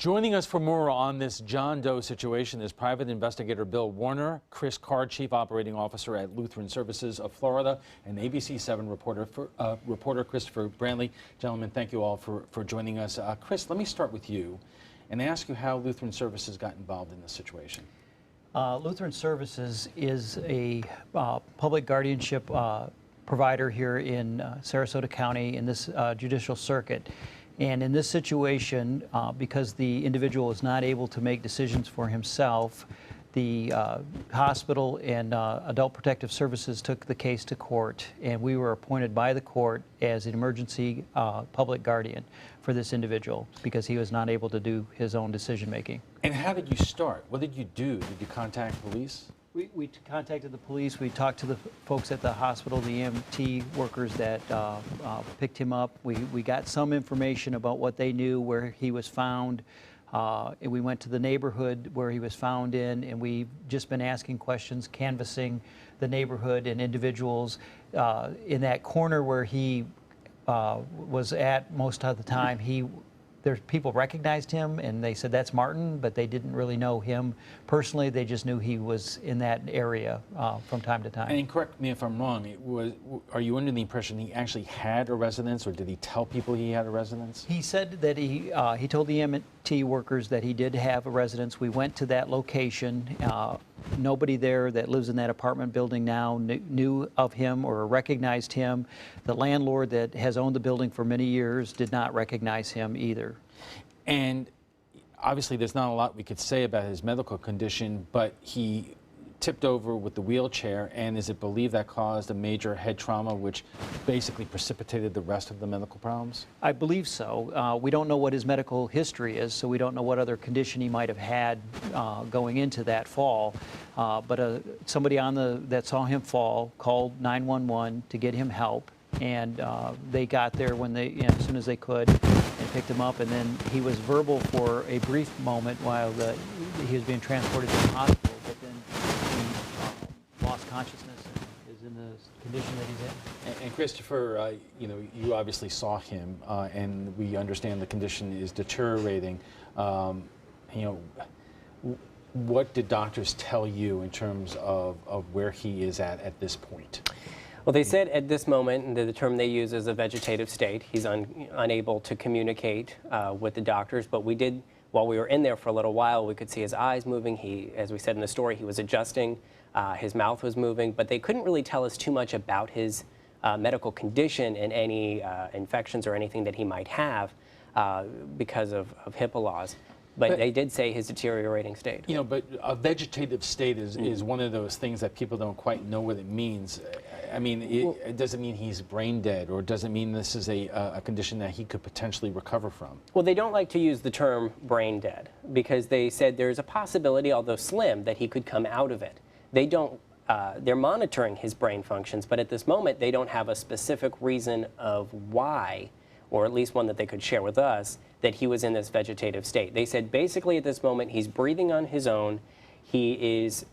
Joining us for more on this John Doe situation is private investigator Bill Warner, Chris Card, Chief Operating Officer at Lutheran Services of Florida, and ABC 7 reporter Christopher Brantley. Gentlemen, thank you all for joining us. Chris, let me start with you and ask you how Lutheran Services got involved in this situation. Lutheran Services is a public guardianship provider here in Sarasota County in this judicial circuit. And in this situation, because the individual is not able to make decisions for himself, the hospital and Adult Protective Services took the case to court, and we were appointed by the court as an emergency public guardian for this individual because he was not able to do his own decision making. And how did you start? What did you do? Did you contact police? We contacted the police. We talked to the folks at the hospital, the EMT workers that picked him up. We got some information about what they knew, where he was found. And we went to the neighborhood where he was found in, and we've just been asking questions, canvassing the neighborhood and individuals. In that corner where he was at most of the time, there's people recognized him and they said that's Martin, but they didn't really know him personally. They just knew he was in that area from time to time. And correct me if I'm wrong, are you under the impression he actually had a residence, or did he tell people he had a residence? He said that he told the EMT workers that he did have a residence. We went to that location. Nobody there that lives in that apartment building now knew of him or recognized him. The landlord that has owned the building for many years did not recognize him either. And obviously there's not a lot we could say about his medical condition, but he tipped over with the wheelchair, and is it believed that caused a major head trauma which basically precipitated the rest of the medical problems? I believe so. We don't know what his medical history is, so we don't know what other condition he might have had going into that fall. But somebody that saw him fall called 911 to get him help, and they got there when as soon as they could, and picked him up. And then he was verbal for a brief moment while he was being transported to the hospital, but then he lost consciousness and is in the condition that he's in. And Christopher, you obviously saw him, and we understand the condition is deteriorating. What did doctors tell you in terms of where he is at this point? Well, they said at this moment, and the term they use is a vegetative state. He's unable to communicate with the doctors, but we did, while we were in there for a little while, we could see his eyes moving. As we said in the story, he was adjusting, his mouth was moving, but they couldn't really tell us too much about his medical condition and any infections or anything that he might have because of HIPAA laws. But they did say his deteriorating state. But a vegetative state is one of those things that people don't quite know what it means. I mean, it doesn't mean he's brain dead, or does it mean this is a condition that he could potentially recover from? Well, they don't like to use the term brain dead because they said there's a possibility, although slim, that he could come out of it. They're monitoring his brain functions, but at this moment they don't have a specific reason of why, or at least one that they could share with us, that he was in this vegetative state. They said basically at this moment he's breathing on his own, he is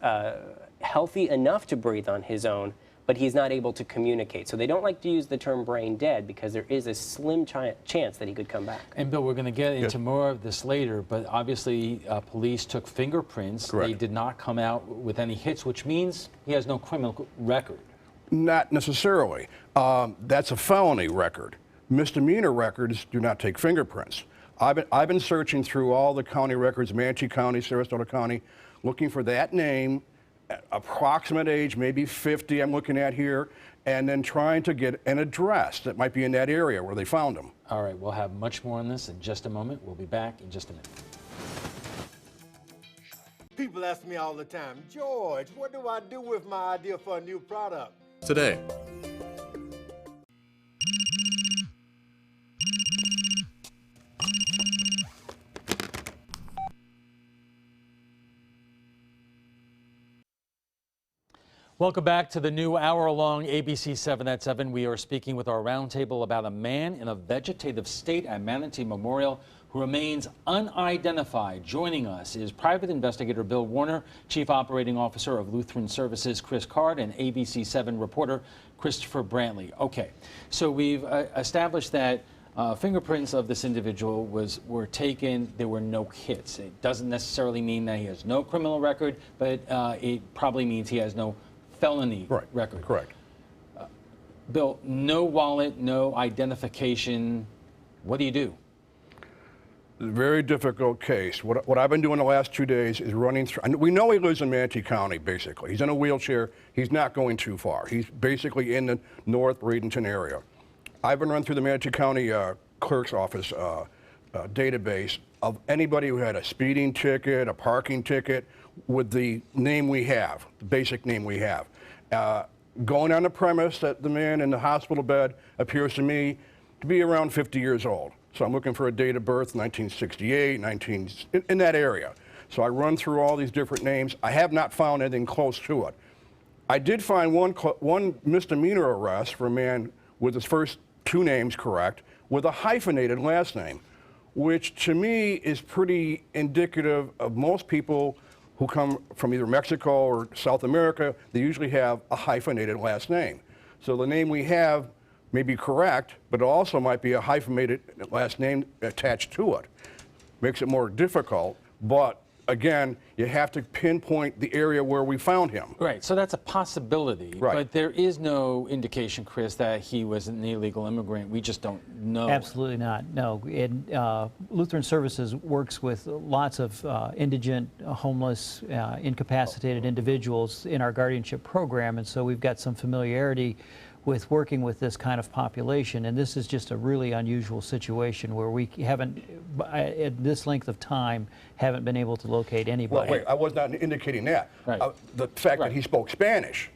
healthy enough to breathe on his own, but he's not able to communicate. So they don't like to use the term brain dead because there is a slim chance that he could come back. And Bill, we're going to get into more of this later, but obviously police took fingerprints. Correct. They did not come out with any hits, which means he has no criminal record. Not necessarily. That's a felony record. Misdemeanor records do not take fingerprints. I've been searching through all the county records, Manatee County, Sarasota County, looking for that name, approximate age, maybe 50 I'm looking at here, and then trying to get an address that might be in that area where they found him. All right, we'll have much more on this in just a moment. We'll be back in just a minute. People ask me all the time, George, what do I do with my idea for a new product? Today. Welcome back to the new hour-long ABC 7 at 7. We are speaking with our roundtable about a man in a vegetative state at Manatee Memorial who remains unidentified. Joining us is private investigator Bill Warner, Chief Operating Officer of Lutheran Services Chris Card, and ABC 7 reporter Christopher Brantley. Okay, so we've established that fingerprints of this individual were taken. There were no hits. It doesn't necessarily mean that he has no criminal record, but it probably means he has no felony record. Correct. Bill, no wallet, no identification. What do you do? Very difficult case. What I've been doing the last 2 days is running through. And we know he lives in Manatee County, basically. He's in a wheelchair. He's not going too far. He's basically in the North Bradenton area. I've been running through the Manatee County clerk's office database of anybody who had a speeding ticket, a parking ticket, with the name we have, the basic name we have. Going on the premise that the man in the hospital bed appears to me to be around 50 years old. So I'm looking for a date of birth, 1968, in that area. So I run through all these different names. I have not found anything close to it. I did find one misdemeanor arrest for a man with his first 2 names correct, with a hyphenated last name, which to me is pretty indicative of most people who come from either Mexico or South America. They usually have a hyphenated last name. So the name we have may be correct, but it also might be a hyphenated last name attached to it. Makes it more difficult, but again, you have to pinpoint the area where we found him. Right, so that's a possibility, Right. but there is no indication, Chris, that he was an illegal immigrant. We just don't know. Absolutely not. No. Lutheran Services works with lots of indigent, homeless, incapacitated individuals in our guardianship program, and so we've got some familiarity with working with this kind of population, and this is just a really unusual situation where we haven't, at this length of time, haven't been able to locate anybody. Well, wait, I was not indicating that. Right. The fact Right. that he spoke Spanish,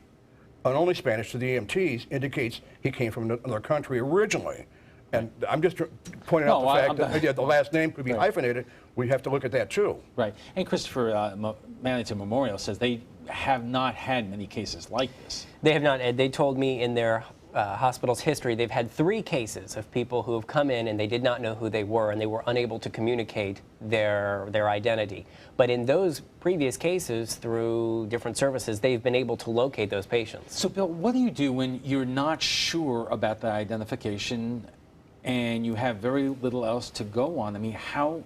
and only Spanish to the EMTs, indicates he came from another country originally. And I'm just pointing out No, the fact I'm- that the last name could be Right. hyphenated. We have to look at that too. Right, and Christopher Manatee Memorial says they have not had many cases like this. They have not, Ed. They told me in their hospital's history they've had 3 cases of people who have come in and they did not know who they were and they were unable to communicate their identity. But in those previous cases, through different services, they've been able to locate those patients. So, Bill, what do you do when you're not sure about the identification and you have very little else to go on? I mean, how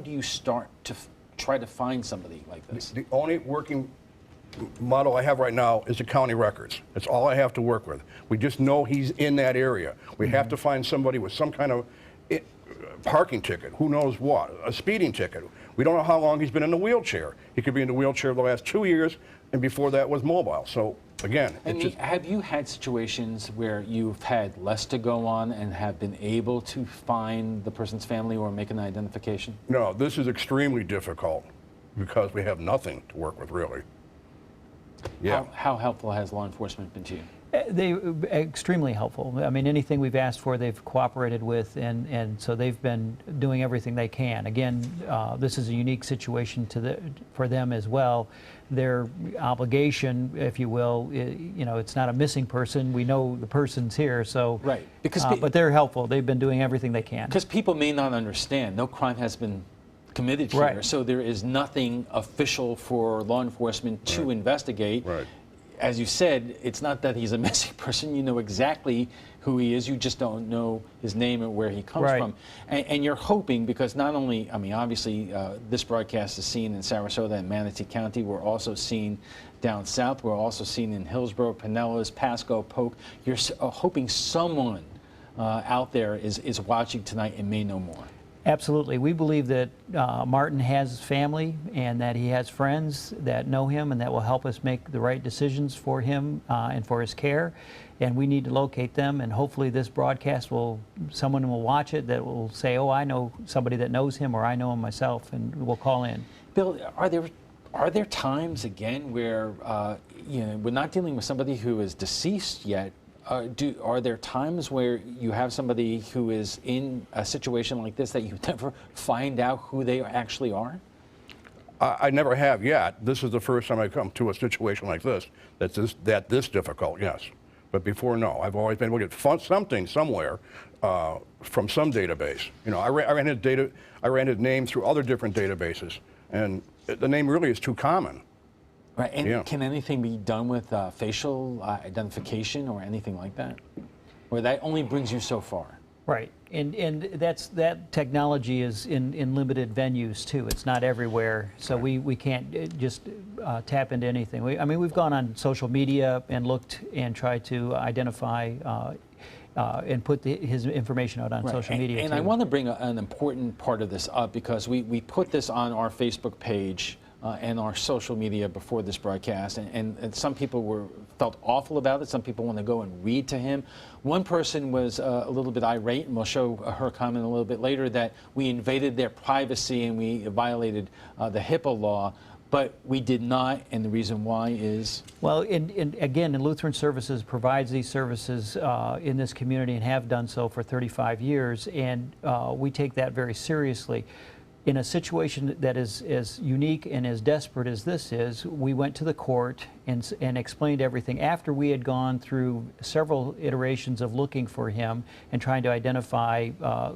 do you start to try to find somebody like this? The only working model I have right now is the county records. That's all I have to work with. We just know he's in that area. We have to find somebody with some kind of parking ticket, who knows what, a speeding ticket. We don't know how long he's been in the wheelchair. He could be in the wheelchair the last 2 years, and before that was mobile. So again, And it's just, have you had situations where you've had less to go on and have been able to find the person's family or make an identification? no, this is extremely difficult because we have nothing to work with really. Yeah. How helpful has law enforcement been to you? They extremely helpful. I mean, anything we've asked for, they've cooperated with, and so they've been doing everything they can. Again, this is a unique situation for them as well. Their obligation, if you will, it's not a missing person. We know the person's here, so Right, because but they're helpful. They've been doing everything they can. Because people may not understand, no crime has been committed here, Right. so there is nothing official for law enforcement to investigate. Right. As you said, it's not that he's a missing person. You know exactly who he is. You just don't know his name or where he comes Right. from. And you're hoping, because not only, I mean, obviously, this broadcast is seen in Sarasota and Manatee County. We're also seen down south. We're also seen in Hillsborough, Pinellas, Pasco, Polk. You're hoping someone out there is watching tonight and may know more. Absolutely. We believe that Martin has family and that he has friends that know him and that will help us make the right decisions for him and for his care. And we need to locate them, and hopefully this broadcast someone will watch it that will say, oh, I know somebody that knows him, or I know him myself, and we'll call in. Bill, are there times again where we're not dealing with somebody who is deceased yet? Are there times where you have somebody who is in a situation like this that you never find out who they actually are? I never have yet. This is the first time I come to a situation like this that's this difficult, yes. But before, no. I've always been able to get something somewhere from some database. I ran his name through other different databases, and the name really is too common. Right, and Yeah. can anything be done with facial identification or anything like that? Or that only brings you so far? Right, and that technology is in limited venues too. It's not everywhere, so we can't just tap into anything. I mean, we've gone on social media and looked and tried to identify and put his information out on social media and too. I want to bring an important part of this up because we put this on our Facebook page and our social media before this broadcast, and some people felt awful about it. Some people want to go and read to him. One person was a little bit irate, and we'll show her comment a little bit later, that we invaded their privacy and we violated the HIPAA law. But we did not, and the reason why is? Well, again, Lutheran Services provides these services in this community and have done so for 35 years, and we take that very seriously. In a situation that is as unique and as desperate as this is, we went to the court and explained everything after we had gone through several iterations of looking for him and trying to identify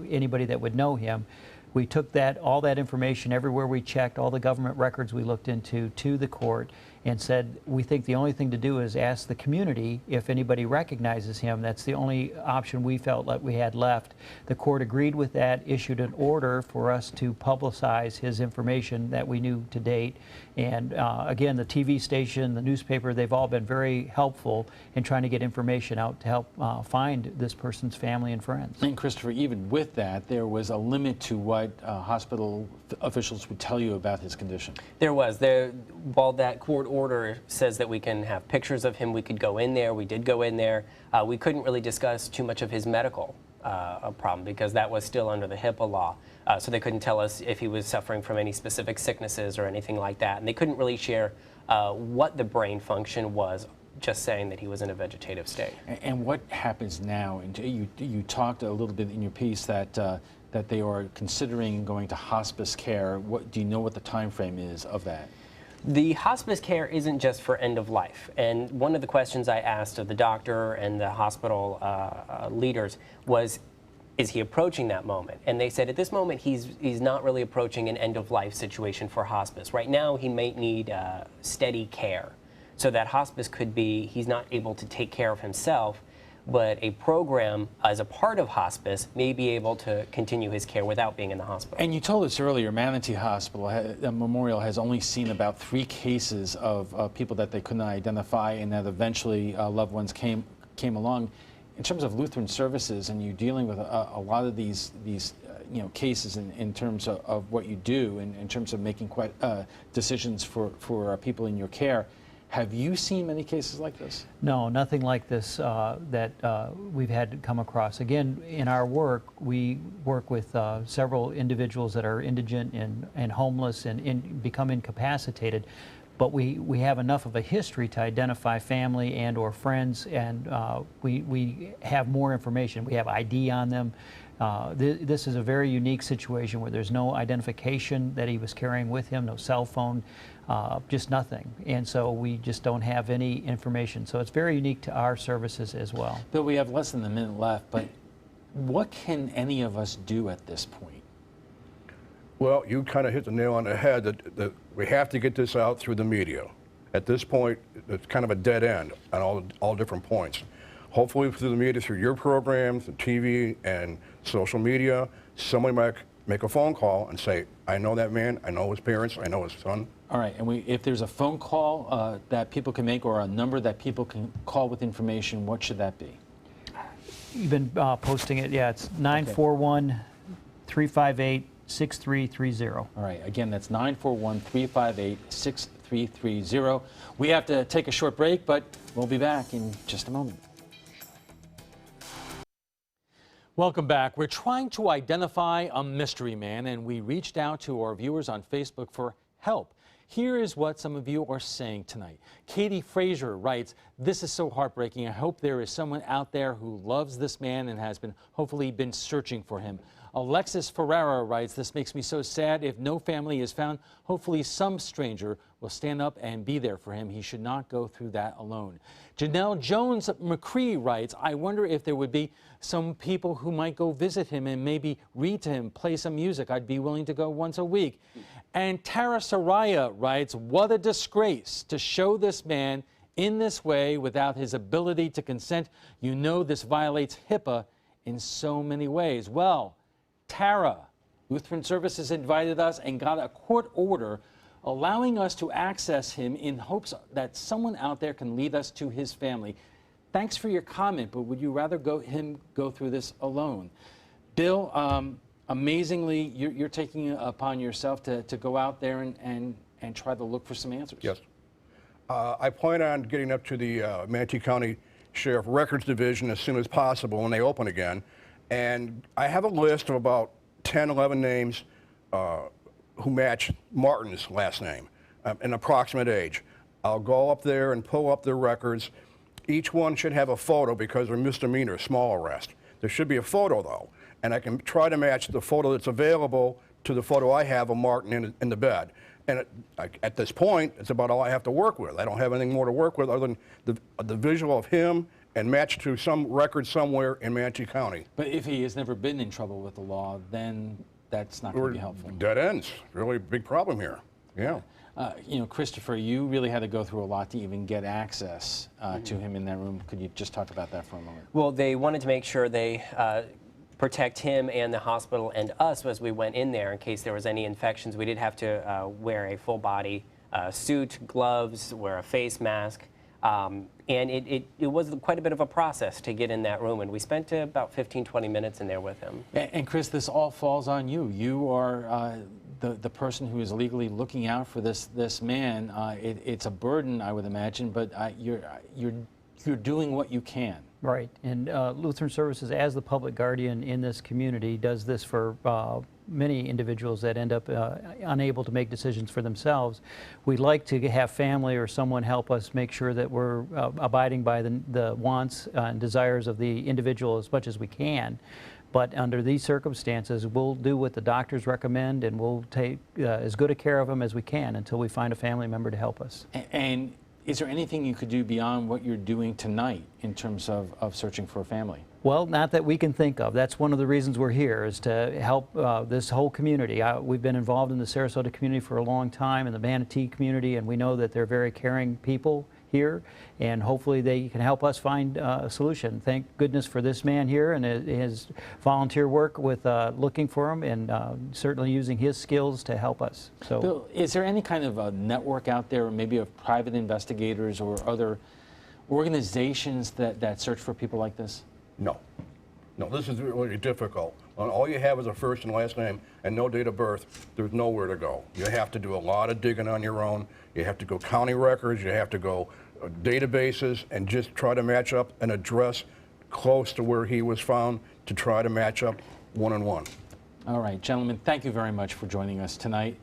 anybody that would know him. We took all that information everywhere we checked, all the government records we looked into, to the court, and said we think the only thing to do is ask the community if anybody recognizes him. That's the only option we felt like we had left. The court agreed with that, issued an order for us to publicize his information that we knew to date. And again, the TV station, the newspaper, they've all been very helpful in trying to get information out to help find this person's family and friends. And Christopher, even with that, there was a limit to what hospital officials would tell you about his condition. There was. While that court order says that we can have pictures of him, we could go in there. We did go in there. We couldn't really discuss too much of his medical problem because that was still under the HIPAA law. So they couldn't tell us if he was suffering from any specific sicknesses or anything like that. And they couldn't really share what the brain function was, just saying that he was in a vegetative state. And what happens now? And you talked a little bit in your piece that that they are considering going to hospice care. Do you know what the time frame is of that? The hospice care isn't just for end of life. And one of the questions I asked of the doctor and the hospital leaders was, is he approaching that moment? And they said at this moment he's not really approaching an end of life situation for hospice. Right now he may need steady care. So that hospice could be he's not able to take care of himself, but a program as a part of hospice may be able to continue his care without being in the hospital. And you told us earlier, Manatee Hospital Memorial has only seen about 3 cases of people that they couldn't identify, and that eventually loved ones came along. In terms of Lutheran Services, and you dealing with a lot of these cases in terms of what you do, and in terms of making decisions for people in your care. Have you seen many cases like this? No, nothing like this that we've had to come across. Again, in our work, we work with several individuals that are indigent and homeless and become incapacitated. But we have enough of a history to identify family and or friends, and we have more information. We have ID on them. This is a very unique situation where there's no identification that he was carrying with him, no cell phone, just nothing. And so we just don't have any information. So it's very unique to our services as well. Bill, we have less than a minute left, but what can any of us do at this point? Well, you kind of hit the nail on the head that we have to get this out through the media. At this point, it's kind of a dead end on all different points. Hopefully through the media, through your programs, the TV and social media, somebody might make a phone call and say, I know that man, I know his parents, I know his son. All right, and if there's a phone call that people can make or a number that people can call with information, what should that be? You've been posting it, yeah, it's 941-358-6330. All right, again, that's 941-358-6330. We have to take a short break, but we'll be back in just a moment. Welcome back. We're trying to identify a mystery man, and we reached out to our viewers on Facebook for help. Here is what some of you are saying tonight. Katie Frazier writes, "This is so heartbreaking. I hope there is someone out there who loves this man and has hopefully been searching for him." Alexis Ferrara writes, "This makes me so sad. If no family is found, hopefully some stranger will stand up and be there for him. He should not go through that alone." Janelle Jones McCree writes, "I wonder if there would be some people who might go visit him and maybe read to him, play some music. I'd be willing to go once a week." And Tara Saraya writes, "What a disgrace to show this man in this way without his ability to consent. You know this violates HIPAA in so many ways. Well, Tara, Lutheran Services invited us and got a court order allowing us to access him in hopes that someone out there can lead us to his family. Thanks for your comment, but would you rather him go through this alone? Bill, amazingly, you're taking it upon yourself to go out there and try to look for some answers. Yes. I plan on getting up to the Manatee County Sheriff Records Division as soon as possible when they open again. And I have a list of about 10, 11 names who match Martin's last name, an approximate age. I'll go up there and pull up their records. Each one should have a photo because they're misdemeanor, small arrest. There should be a photo, though. And I can try to match the photo that's available to the photo I have of Martin in the bed. And at this point, it's about all I have to work with. I don't have anything more to work with other than the visual of him and match to some record somewhere in Manatee County. But if he has never been in trouble with the law, then that's not going to be helpful. Dead ends. Really big problem here. Yeah. You know, Christopher, you really had to go through a lot to even get access to him in that room. Could you just talk about that for a moment? Well, they wanted to make sure they protect him and the hospital and us as we went in there in case there was any infections. We did have to wear a full body suit, gloves, wear a face mask. And it was quite a bit of a process to get in that room, and we spent about 15, 20 minutes in there with him. And Chris, this all falls on you. You are the person who is legally looking out for this man. It's a burden, I would imagine, but you're doing what you can. Right, and Lutheran Services, as the public guardian in this community, does this for many individuals that end up unable to make decisions for themselves. We'd like to have family or someone help us make sure that we're abiding by the wants and desires of the individual as much as we can. But under these circumstances, we'll do what the doctors recommend, and we'll take as good a care of them as we can until we find a family member to help us. And is there anything you could do beyond what you're doing tonight in terms of searching for a family? Well, not that we can think of. That's one of the reasons we're here, is to help this whole community. We've been involved in the Sarasota community for a long time, in the Manatee community, and we know that they're very caring people here, and hopefully they can help us find a solution. Thank goodness for this man here and his volunteer work with looking for him, and certainly using his skills to help us. So, Bill, is there any kind of a network out there, or maybe of private investigators or other organizations that search for people like this? No. No, this is really difficult. When all you have is a first and last name and no date of birth, there's nowhere to go. You have to do a lot of digging on your own. You have to go county records, you have to go databases, and just try to match up an address close to where he was found to try to match up one-on-one. All right, gentlemen, thank you very much for joining us tonight.